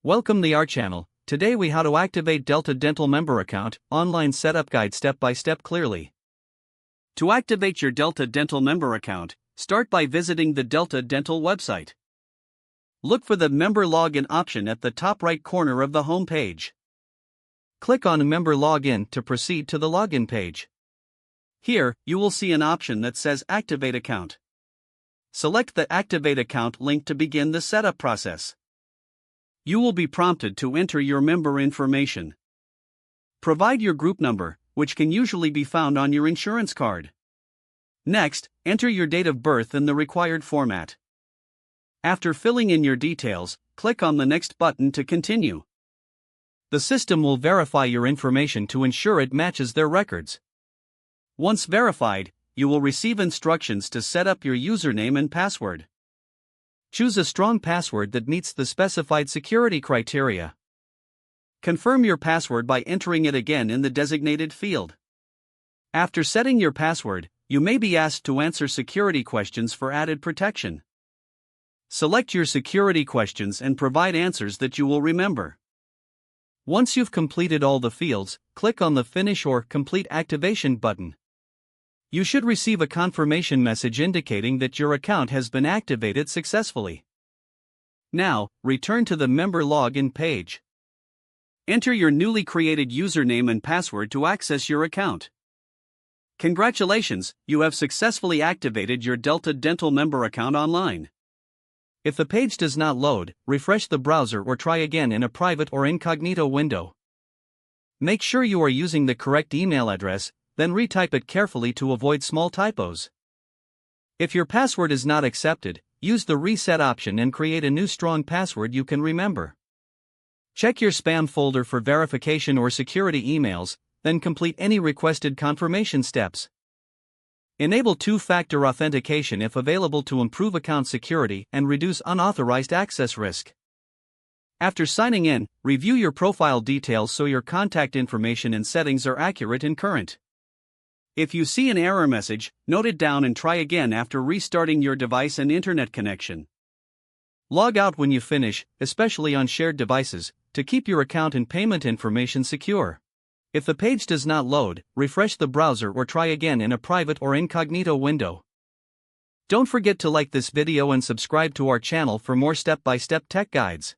Welcome to our channel. Today we how to activate Delta Dental member account, online setup guide step by step clearly. To activate your Delta Dental member account, start by visiting the Delta Dental website. Look for the member login option at the top right corner of the home page. Click on member login to proceed to the login page. Here, you will see an option that says activate account. Select the activate account link to begin the setup process. You will be prompted to enter your member information. Provide your group number, which can usually be found on your insurance card. Next, enter your date of birth in the required format. After filling in your details, click on the next button to continue. The system will verify your information to ensure it matches their records. Once verified, you will receive instructions to set up your username and password. Choose a strong password that meets the specified security criteria. Confirm your password by entering it again in the designated field. After setting your password, you may be asked to answer security questions for added protection. Select your security questions and provide answers that you will remember. Once you've completed all the fields, click on the Finish or Complete Activation button. You should receive a confirmation message indicating that your account has been activated successfully. Now, return to the member login page. Enter your newly created username and password to access your account. Congratulations, you have successfully activated your Delta Dental member account online. If the page does not load, refresh the browser or try again in a private or incognito window. Make sure you are using the correct email address, then retype it carefully to avoid small typos. If your password is not accepted, use the reset option and create a new strong password you can remember. Check your spam folder for verification or security emails, then complete any requested confirmation steps. Enable two-factor authentication if available to improve account security and reduce unauthorized access risk. After signing in, review your profile details so your contact information and settings are accurate and current. If you see an error message, note it down and try again after restarting your device and internet connection. Log out when you finish, especially on shared devices, to keep your account and payment information secure. If the page does not load, refresh the browser or try again in a private or incognito window. Don't forget to like this video and subscribe to our channel for more step-by-step tech guides.